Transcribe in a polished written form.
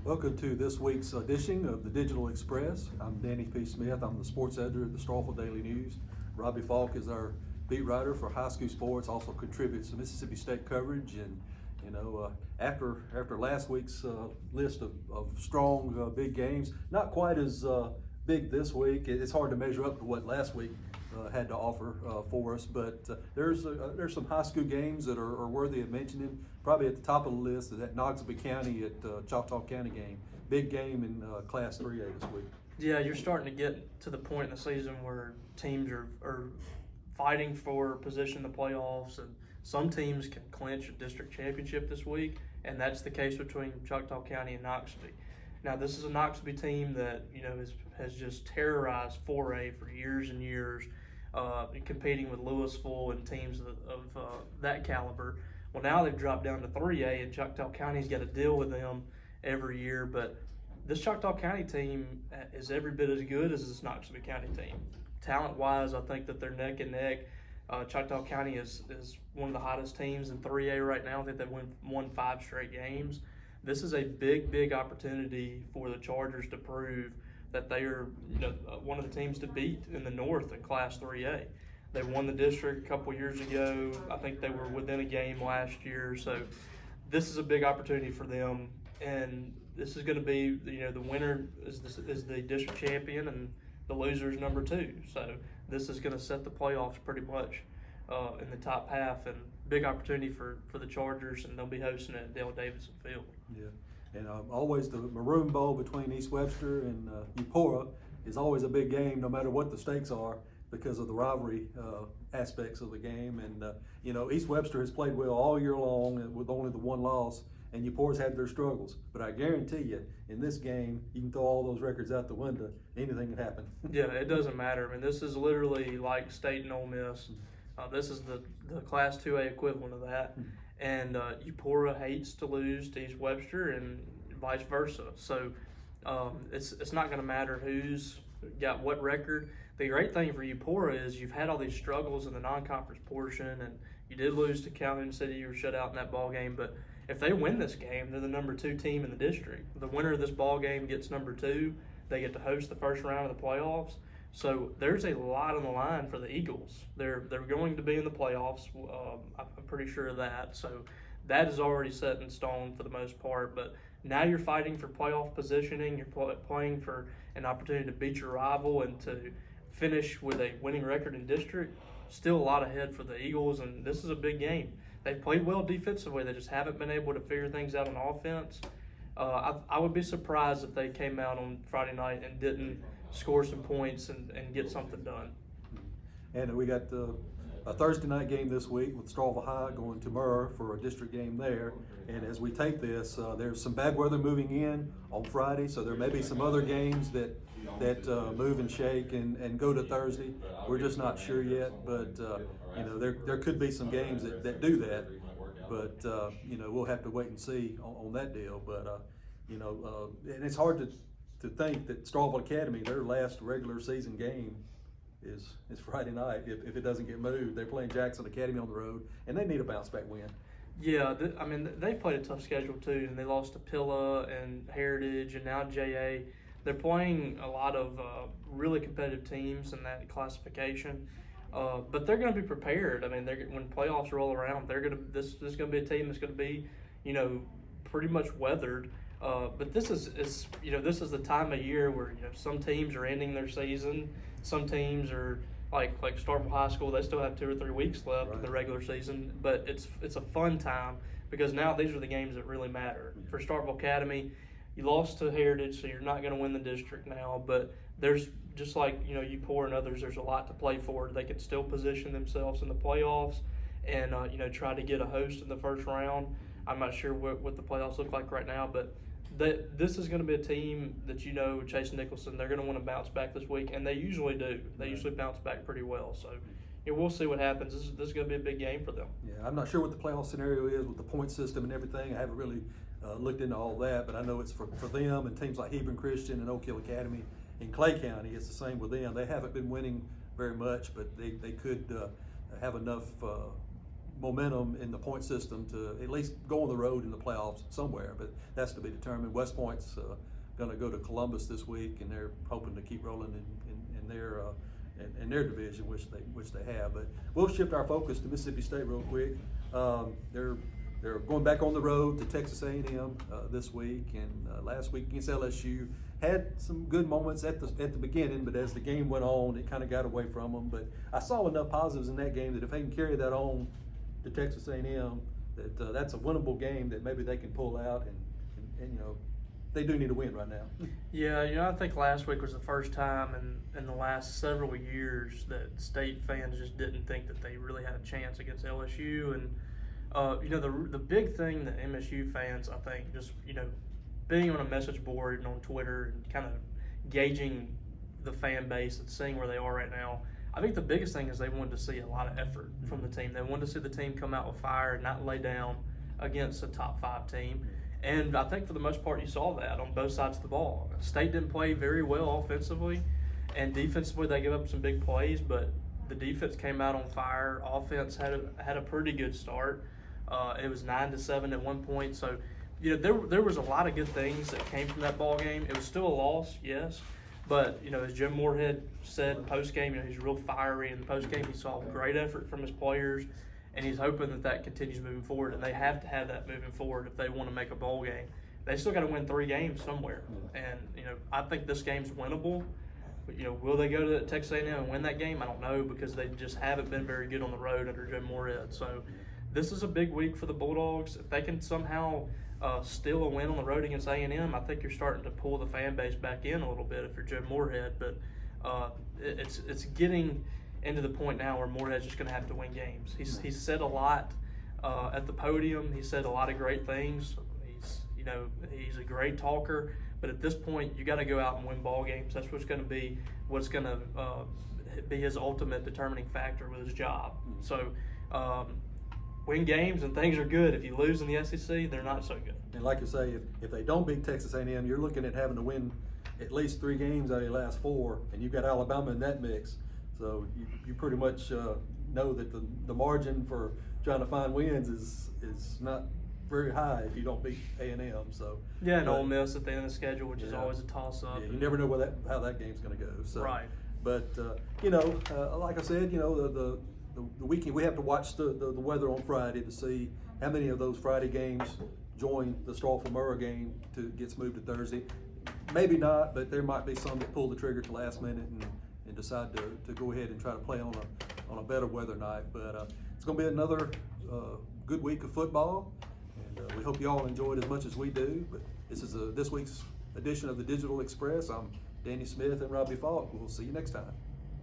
Welcome to this week's edition of the Digital Express. I'm Danny P. Smith. I'm the sports editor of the Storable Daily News. Robbie Faulk is our beat writer for high school sports, also contributes to Mississippi State coverage. And after last week's list of strong big games, not quite as big this week. It's hard to measure up to what last week had to offer for us, but there's some high school games that are worthy of mentioning. Probably at the top of the list is that Knox County at Choctaw County game. Big game in Class 3A this week. Yeah, you're starting to get to the point in the season where teams are fighting for position in the playoffs, and some teams can clinch a district championship this week, and that's the case between Choctaw County and Knoxville. Now, this is a Knoxville team that has just terrorized 4A for years and years, competing with Louisville and teams of that caliber. Well, now they've dropped down to 3A, and Choctaw County's got to deal with them every year. But this Choctaw County team is every bit as good as this Knoxville County team. Talent-wise, I think that they're neck and neck. Choctaw County is one of the hottest teams in 3A right now. I think they've won 5 straight games. This is a big opportunity for the Chargers to prove that they are one of the teams to beat in the North in Class 3A. They won the district a couple years ago. I think they were within a game last year. So this is a big opportunity for them. And this is going to be, the winner is the district champion and the loser is number 2. So this is going to set the playoffs pretty much in the top half, and big opportunity for the Chargers, and they'll be hosting it at Dale Davidson Field. Yeah, and always the Maroon Bowl between East Webster and Eupora is always a big game, no matter what the stakes are, because of the rivalry aspects of the game. And East Webster has played well all year long with only the one loss, and Eupora's had their struggles. But I guarantee you, in this game, you can throw all those records out the window. Anything can happen. Yeah, it doesn't matter. I mean, this is literally like State and Ole Miss. This is the Class 2A equivalent of that. And Eupora hates to lose to East Webster and vice versa. So it's not going to matter who's got what record. The great thing for Eupora is you've had all these struggles in the non-conference portion, and you did lose to Calhoun City. You were shut out in that ball game. But if they win this game, they're the number 2 team in the district. The winner of this ball game gets number 2. They get to host the first round of the playoffs. So there's a lot on the line for the Eagles. They're going to be in the playoffs. I'm pretty sure of that. So that is already set in stone for the most part. But now you're fighting for playoff positioning. You're playing for an opportunity to beat your rival and to finish with a winning record in district. Still a lot ahead for the Eagles, and this is a big game. They've played well defensively. They just haven't been able to figure things out on offense. I would be surprised if they came out on Friday night and didn't score some points and get something done. And we got a Thursday night game this week with Starkville High going to Murrah for a district game there. And as we take this, there's some bad weather moving in on Friday, so there may be some other games that move and shake and go to Thursday. We're just not sure yet, but there could be some games that do that. But we'll have to wait and see on that deal. But and it's hard to think that Starkville Academy, their last regular season game is Friday night. If it doesn't get moved, they're playing Jackson Academy on the road, and they need a bounce back win. Yeah, they played a tough schedule too, and they lost to Pilla and Heritage, and now JA. They're playing a lot of really competitive teams in that classification, but they're going to be prepared. I mean, when playoffs roll around, this is going to be a team that's going to be, pretty much weathered. But this is the time of year where some teams are ending their season. Some teams are like Starkville High School. They still have 2 or 3 weeks left in the regular season. But it's a fun time because now these are the games that really matter. For Starkville Academy, you lost to Heritage, so you're not going to win the district now. But there's just like Eupora and others. There's a lot to play for. They can still position themselves in the playoffs and try to get a host in the first round. I'm not sure what the playoffs look like right now, but this is going to be a team that Chase Nicholson, they're going to want to bounce back this week, and they usually do. They usually bounce back pretty well. So we'll see what happens. This is going to be a big game for them. Yeah, I'm not sure what the playoff scenario is with the point system and everything. I haven't really looked into all that, but I know it's for them and teams like Hebron Christian and Oak Hill Academy in Clay County. It's the same with them. They haven't been winning very much, but they could have enough momentum in the point system to at least go on the road in the playoffs somewhere, but that's to be determined. West Point's going to go to Columbus this week, and they're hoping to keep rolling in their division, which they have. But we'll shift our focus to Mississippi State real quick. They're going back on the road to Texas A&M this week, and last week against LSU had some good moments at the beginning, but as the game went on, it kind of got away from them. But I saw enough positives in that game that if they can carry that on to Texas A&M, that's a winnable game that maybe they can pull out, and they do need to win right now. Yeah, I think last week was the first time in the last several years that State fans just didn't think that they really had a chance against LSU. And the big thing that MSU fans, I think, just being on a message board and on Twitter and kind of gauging the fan base and seeing where they are right now, I think the biggest thing is they wanted to see a lot of effort from the team. They wanted to see the team come out with fire and not lay down against a top 5 team. And I think for the most part you saw that on both sides of the ball. State didn't play very well offensively, and defensively they gave up some big plays, but the defense came out on fire. Offense had a pretty good start. It was 9-7 at one point. So, there was a lot of good things that came from that ball game. It was still a loss, yes. But, as Jim Moorhead said in post-game, he's real fiery in the post-game. He saw great effort from his players, and he's hoping that continues moving forward. And they have to have that moving forward if they want to make a bowl game. They still got to win 3 games somewhere. And, I think this game's winnable. But, will they go to Texas A&M and win that game? I don't know, because they just haven't been very good on the road under Jim Moorhead. So this is a big week for the Bulldogs. If they can somehow steal a win on the road against A&M, I think you're starting to pull the fan base back in a little bit if you're Jim Moorhead. But it's getting into the point now where Moorhead's just going to have to win games. He's said a lot at the podium. He said a lot of great things. He's a great talker. But at this point, you got to go out and win ball games. That's what's going to be his ultimate determining factor with his job. So win games and things are good. If you lose in the SEC, they're not so good. And like you say, if they don't beat Texas A&M, you're looking at having to win at least 3 games out of your last 4, and you've got Alabama in that mix. So you pretty much know that the margin for trying to find wins is not very high if you don't beat A&M. So yeah, and Ole Miss at the end of the schedule, which is always a toss-up. Yeah, you never know how that game's going to go. So, right. But like I said, the weekend we have to watch the weather on Friday to see how many of those Friday games join the Straw-Murrah game gets moved to Thursday. Maybe not, but there might be some that pull the trigger at the last minute and decide to go ahead and try to play on a better weather night. But it's going to be another good week of football, and we hope you all enjoy it as much as we do. But this is this week's edition of the Digital Express. I'm Danny Smith and Robbie Faulk. We'll see you next time.